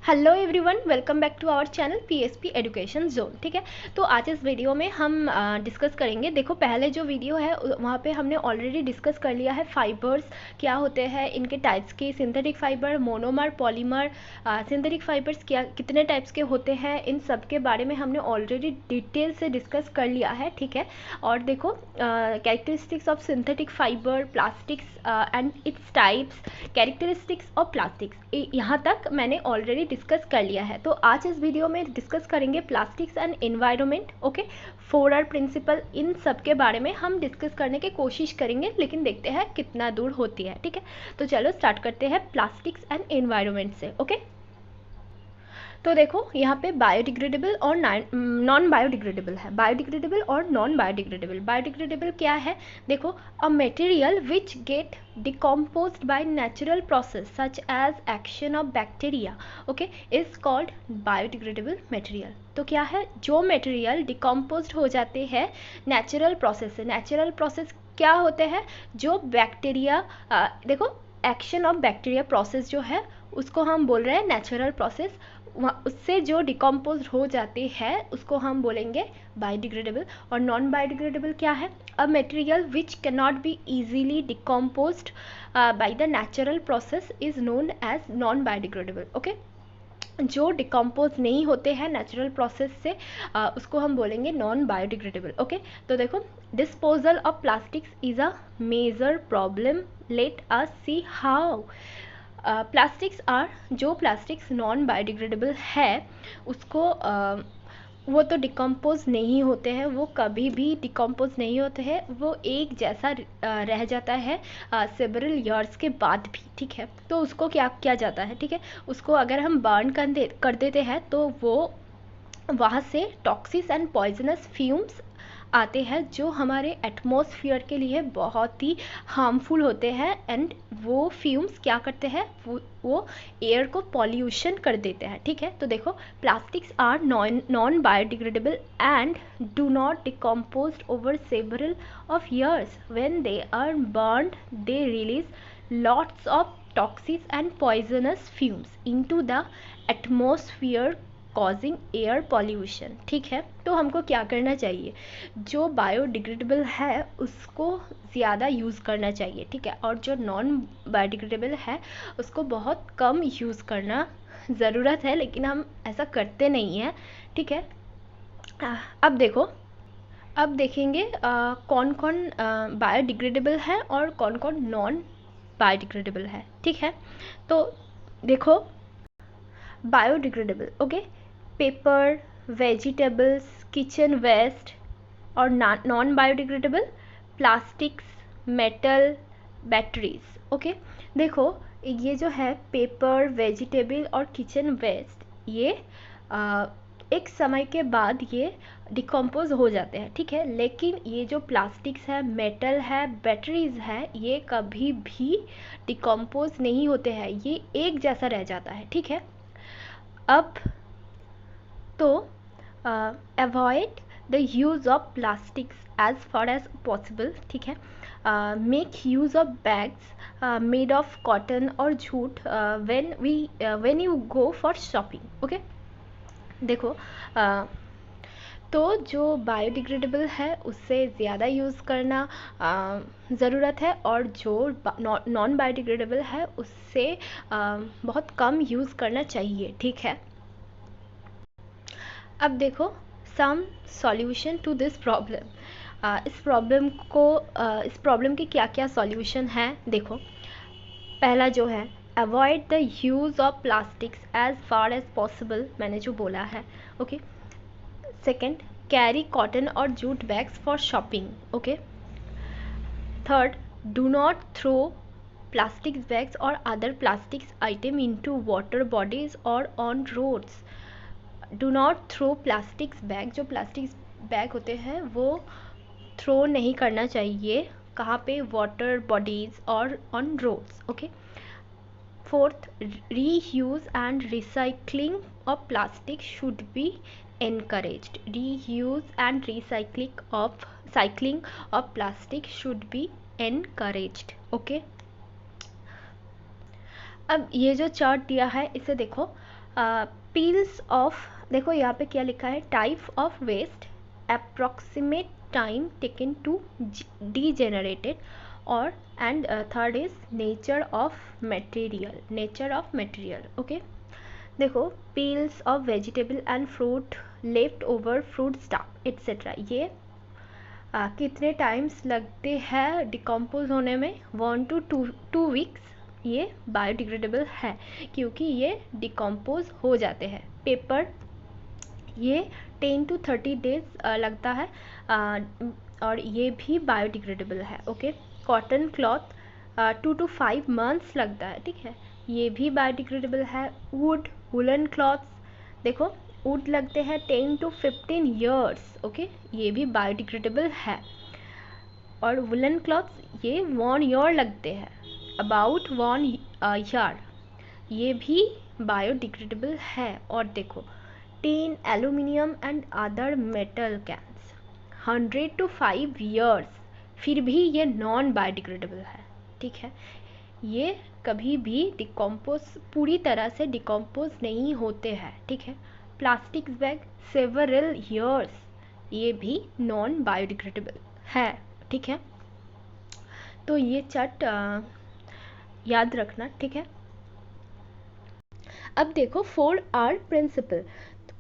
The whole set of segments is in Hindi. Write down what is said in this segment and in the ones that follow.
Hello everyone, welcome back to our channel PSP education zone. ठीक है, तो आज इस वीडियो में हम डिस्कस करेंगे। देखो, पहले जो वीडियो है वहाँ पे हमने ऑलरेडी डिस्कस कर लिया है फाइबर्स क्या होते हैं, इनके टाइप्स के, synthetic fibre, monomer, polymer, synthetic fibres क्या कितने टाइप्स के होते हैं, इन सब के बारे में हमने ऑलरेडी डिटेल से डिस्कस कर लिया है। ठीक है, और देखो characteristics of synthetic fibre, plastics and its types, characteristics of plastics, यहाँ तक मैंने ऑलरेडी डिस्कस कर लिया है। तो आज इस वीडियो में डिस्कस करेंगे plastics and environment. Okay, 4R principle, इन सब के बारे में हम डिस्कस करने की कोशिश करेंगे, लेकिन देखते हैं कितना दूर होती है। ठीक है, तो चलो स्टार्ट करते हैं प्लास्टिक्स एंड एनवायरनमेंट से। ओके, तो देखो यहाँ पे बायोडिग्रेडेबल और नॉन बायोडिग्रेडेबल है। बायोडिग्रेडेबल और नॉन बायोडिग्रेडेबल। बायोडिग्रेडेबल क्या है? देखो, a material which get decomposed by natural process such as action of bacteria, okay, is called biodegradable material. तो क्या है? जो मटेरियल डिकम्पोज्ड हो जाते हैं नेचुरल प्रोसेस से। नेचुरल प्रोसेस क्या होते हैं? जो बैक्टीरिया, देखो, एक्शन ऑफ बैक्टीरिया प्रोसेस जो है उसको हम बोल रहे हैं नेचुरल प्रोसेस। उससे जो डिकम्पोज हो जाती है उसको हम बोलेंगे बायोडिग्रेडेबल। और नॉन बायोडिग्रेडेबल क्या है? A material which can not be easily decomposed by the natural process is known as non biodegradable. Okay, जो डिकम्पोज नहीं होते हैं नेचुरल प्रोसेस से उसको हम बोलेंगे नॉन बायोडिग्रेडेबल। ओके, तो देखो, disposal of plastics is a major problem. Let us see how. Plastics are, जो प्लास्टिक्स नॉन बायोडिग्रेडेबल है उसको वो तो डिकम्पोज नहीं होते हैं, वो कभी भी डिकम्पोज नहीं होते हैं, वो एक जैसा रह जाता है सेवरल ईयर्स के बाद भी। ठीक है, तो उसको क्या किया जाता है? ठीक है, उसको अगर हम बर्न कर देते हैं तो वो वहाँ से टॉक्सिस एंड पॉइजनस फ्यूम्स आते हैं जो हमारे एटमॉस्फेयर के लिए बहुत ही हार्मफुल होते हैं। एंड वो फ्यूम्स क्या करते हैं? वो एयर को पॉल्यूशन कर देते हैं। ठीक है, तो देखो, plastics are non biodegradable and do not decompose over several of years. When they are burned they release lots of toxics and poisonous fumes into the atmosphere causing air pollution. ठीक है, तो हमको क्या करना चाहिए? जो बायोडिग्रेडेबल है उसको ज़्यादा यूज़ करना चाहिए। ठीक है, और जो नॉन बायोडिग्रेडेबल है उसको बहुत कम यूज़ करना ज़रूरत है, लेकिन हम ऐसा करते नहीं हैं। ठीक है, अब देखो, अब देखेंगे कौन कौन बायोडिग्रेडेबल है और कौन कौन नॉन बायोडिग्रेडेबल है। ठीक है, तो देखो, biodegradable, okay, paper, vegetables, kitchen waste. और non biodegradable, plastics, metal, batteries. Okay, देखो, ये जो है पेपर, वेजिटेबल और किचन वेस्ट, ये एक समय के बाद ये डिकम्पोज हो जाते हैं। ठीक है, लेकिन ये जो प्लास्टिक्स है, मेटल है, बैटरीज है, ये कभी भी डिकम्पोज नहीं होते हैं, ये एक जैसा रह जाता है। ठीक है, अब तो avoid the use of plastics as far as possible. ठीक है, make use of bags made of cotton और jute when you go for shopping. Okay, देखो, तो जो बायोडिग्रेडेबल है उससे ज़्यादा यूज़ करना ज़रूरत है, और जो नॉन बायोडिग्रेडेबल है उससे बहुत कम यूज़ करना चाहिए। ठीक है, अब देखो, some solution to this problem. इस प्रॉब्लम के क्या क्या सॉल्यूशन हैं? देखो, पहला जो है, avoid the use of plastics as far as possible, मैंने जो बोला है। ओके, सेकेंड, कैरी कॉटन और jute bags for shopping. Okay, third, do not throw plastic bags और other plastics item into water bodies और on roads. Do not throw plastics bag, जो प्लास्टिक बैग होते हैं वो थ्रो नहीं करना चाहिए। कहाँ पे? वाटर बॉडीज़ और on roads. Okay, fourth, reuse and recycling of plastic should be encouraged. Reuse and cycling of plastic should be encouraged. Okay, अब ये जो चार्ट दिया है इसे देखो, पील्स ऑफ, देखो यहाँ पे क्या लिखा है, type of waste, approximate time taken to degenerated, और and third is nature of material, nature of material. Okay, देखो peels of vegetable and fruit, left over fruit stalk etcetera, ये कितने टाइम्स लगते हैं डिकम्पोज होने में, 1 to 2 वीक्स। ये बायोडिग्रेडेबल है क्योंकि ये डिकम्पोज हो जाते हैं। पेपर ये 10 to 30 डेज लगता है, और ये भी बायोडिग्रेडेबल है। Okay, cotton cloth 2 to 5 months लगता है, ठीक है, ये भी बायोडिग्रेडेबल है। वुड, वुलन क्लॉथ्स, देखो वुड लगते हैं 10 to 15 years। ओके, ये भी बायोडिग्रेडेबल है। और वुलन क्लॉथ्स ये 1 year लगते हैं, अबाउट 1 year, ये भी बायोडिग्रेडेबल है। और देखो tin, aluminium and other metal cans 100 to 5 years, फिर भी ये नॉन बायोडिग्रेडेबल है, ठीक है, ये कभी भी डिकम्पोज, पूरी तरह से डिकम्पोज नहीं होते हैं, ठीक है। प्लास्टिक बैग सेवरल ईयर्स, ये भी नॉन बायोडिग्रेडेबल है, ठीक है। तो ये चट याद रखना, ठीक है। अब देखो 4R प्रिंसिपल।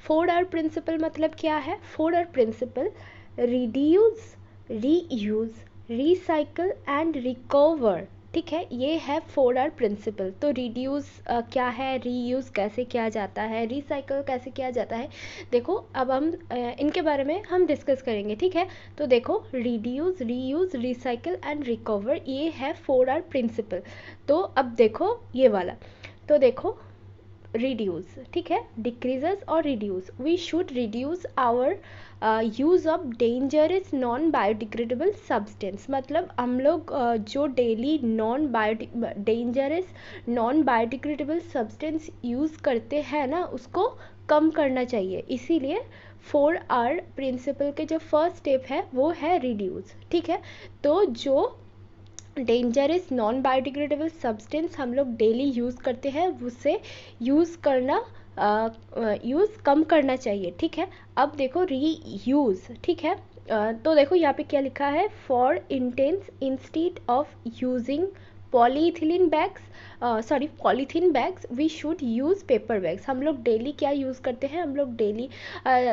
4R प्रिंसिपल मतलब क्या है? 4R principle reduce, reuse, recycle and recover, ठीक है, ये है 4R प्रिंसिपल। तो रिड्यूस क्या है, रीयूज़ कैसे किया जाता है, रिसाइकल कैसे किया जाता है, देखो अब हम इनके बारे में हम डिस्कस करेंगे, ठीक है। तो देखो reduce, reuse, recycle and recover, ये है 4R प्रिंसिपल। तो अब देखो ये वाला, तो देखो रिड्यूस, ठीक है, डिक्रीजेस और reduce, we should reduce our use of dangerous non biodegradable substance, मतलब हम लोग जो daily dangerous non biodegradable substance use करते हैं ना, उसको कम करना चाहिए। इसीलिए 4R प्रिंसिपल के जो फर्स्ट स्टेप है वो है रिड्यूस, ठीक है। तो जो डेंजरस नॉन बायोडिग्रेडेबल सब्सटेंस हम लोग डेली यूज़ करते हैं, उससे यूज़ कम करना चाहिए, ठीक है। अब देखो रीयूज़, ठीक है, तो देखो यहाँ पे क्या लिखा है, for intense instead of using polythene bags we should use paper bags. हम लोग डेली क्या यूज़ करते हैं, हम लोग डेली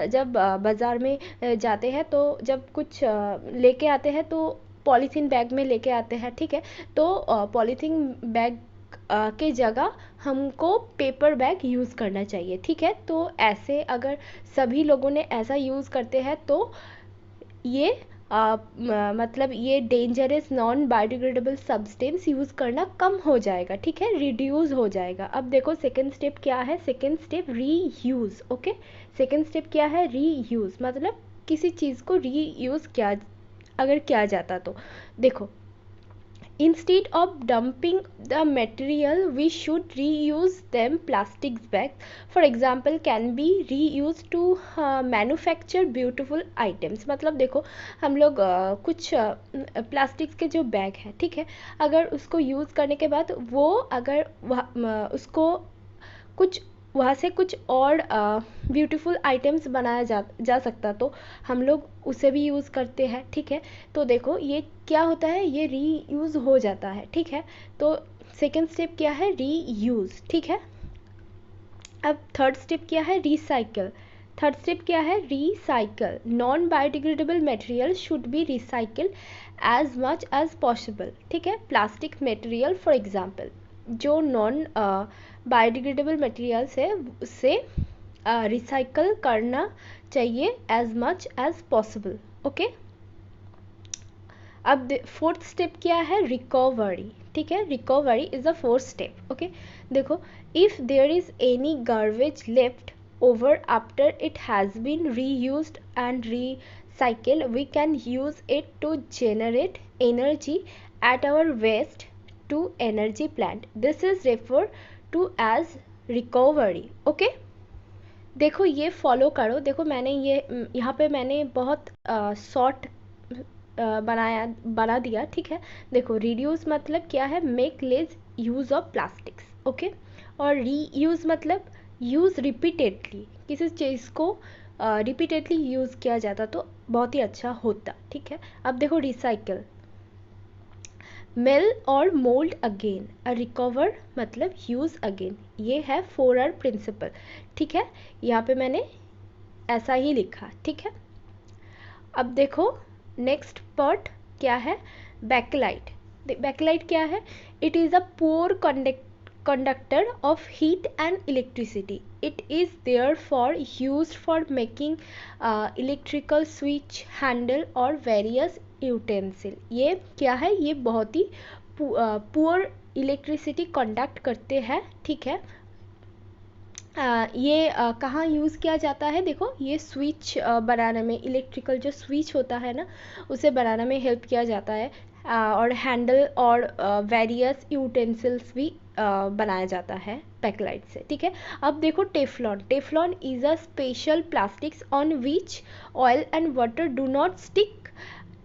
जब बाज़ार में जाते हैं तो जब कुछ लेके आते हैं तो पॉलीथीन बैग में लेके आते हैं, ठीक है। तो पॉलीथीन बैग के जगह हमको पेपर बैग यूज़ करना चाहिए, ठीक है। तो ऐसे अगर सभी लोगों ने ऐसा यूज़ करते हैं तो ये मतलब ये dangerous non biodegradable substance use करना कम हो जाएगा, ठीक है, रिड्यूस हो जाएगा। अब देखो सेकेंड स्टेप क्या है, second step reuse. Okay, second step क्या है, रीयूज़, मतलब किसी चीज़ को रीयूज़ किया जाता तो देखो instead of dumping the material we should reuse them. Plastic bags for example can be reuse to manufacture beautiful items, मतलब देखो हम लोग कुछ प्लास्टिक्स के जो बैग हैं, ठीक है, अगर उसको यूज़ करने के बाद वो अगर उसको कुछ वहाँ से कुछ और ब्यूटीफुल आइटम्स बनाया जा सकता तो हम लोग उसे भी यूज़ करते हैं, ठीक है। तो देखो ये क्या होता है, ये रीयूज़ हो जाता है, ठीक है। तो सेकेंड स्टेप क्या है, रीयूज़, ठीक है। अब थर्ड स्टेप क्या है, रिसाइकल। थर्ड स्टेप क्या है, recycle. Non biodegradable material should be recycle as much as possible, ठीक है। प्लास्टिक मटेरियल फॉर एग्जांपल, जो नॉन बायोडिग्रेडेबल मटेरियल्स है उससे रिसाइकल करना चाहिए as much as possible, okay. अब फोर्थ स्टेप क्या है, रिकवरी, ठीक है, recovery is the fourth step, okay. देखो if there is any garbage left over after it has been reused and recycled, we can use it to generate energy at our waste to energy plant. This is referred to as recovery, okay। देखो ये फॉलो करो, देखो मैंने ये यहाँ पे मैंने बहुत शॉर्ट बना दिया, ठीक है। देखो रिड्यूस मतलब क्या है, make lace use of plastics, okay, और रीयूज़ मतलब यूज़ रिपीटेडली, किसी चीज़ को रिपीटेडली यूज़ किया जाता तो बहुत ही अच्छा होता, ठीक है। अब देखो रिसाइकल, मेल और मोल्ड अगेन, रिकवर मतलब यूज़ अगेन, ये है 4R प्रिंसिपल, ठीक है। यहाँ पे मैंने ऐसा ही लिखा, ठीक है। अब देखो नेक्स्ट पार्ट क्या है, बैकलाइट। बैकलाइट क्या है, it is a poor conductor of heat and electricity, it is there for use for making electrical switch, handle और वेरियस यूटेंसिल। ये क्या है, ये बहुत ही पुअर इलेक्ट्रिसिटी कंडक्ट करते हैं, ठीक है। ये कहाँ यूज़ किया जाता है, देखो ये स्विच बनाने में, इलेक्ट्रिकल जो स्विच होता है ना उसे बनाने में हेल्प किया जाता है, और हैंडल और वेरियस यूटेंसिल्स भी बनाया जाता है बैकलाइट से, ठीक है। अब देखो Teflon, Teflon is a special plastics on which oil and water do not stick,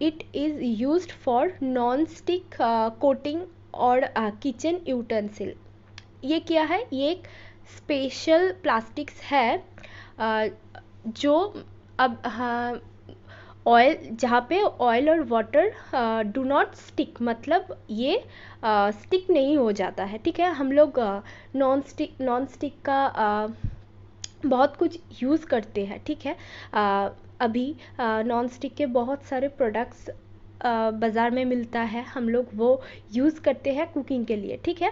it is used for non stick coating और किचन यूटेंसिल। ये क्या है, ये एक स्पेशल प्लास्टिक्स है जो अब हाँ ऑयल, जहाँ पे ऑयल और वाटर डू नॉट स्टिक, मतलब ये स्टिक नहीं हो जाता है, ठीक है। हम लोग नॉन स्टिक का बहुत कुछ यूज़ करते हैं, ठीक है। अभी नॉन स्टिक के बहुत सारे प्रोडक्ट्स बाज़ार में मिलता है, हम लोग वो यूज़ करते हैं कुकिंग के लिए, ठीक है।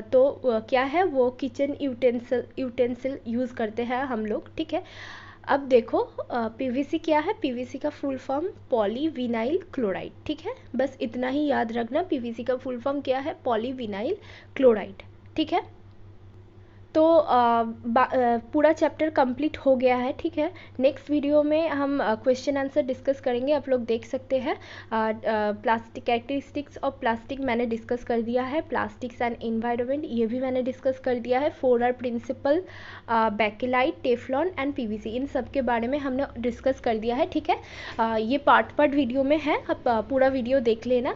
तो क्या है, वो किचन यूटेंसिल यूज़ करते हैं हम लोग, ठीक है। अब देखो पीवीसी क्या है, पीवीसी का फुल फॉर्म पॉलीविनाइल क्लोराइड, ठीक है। बस इतना ही याद रखना, पीवीसी का फुल फॉर्म क्या है, पॉलीविनाइल क्लोराइड, ठीक है। तो पूरा चैप्टर कंप्लीट हो गया है, ठीक है। नेक्स्ट वीडियो में हम क्वेश्चन आंसर डिस्कस करेंगे, आप लोग देख सकते हैं। प्लास्टिक कैरेक्टरिस्टिक्स ऑफ प्लास्टिक मैंने डिस्कस कर दिया है, प्लास्टिक्स एंड एनवायरनमेंट ये भी मैंने डिस्कस कर दिया है, 4R principle, bakelite, teflon and PVC, इन सब के बारे में हमने डिस्कस कर दिया है, ठीक है। ये पार्ट वीडियो में है, आप पूरा वीडियो देख लेना,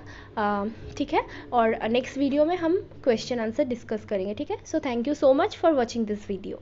ठीक है। और नेक्स्ट वीडियो में हम क्वेश्चन आंसर डिस्कस करेंगे, ठीक है। So thank you so much for watching this video.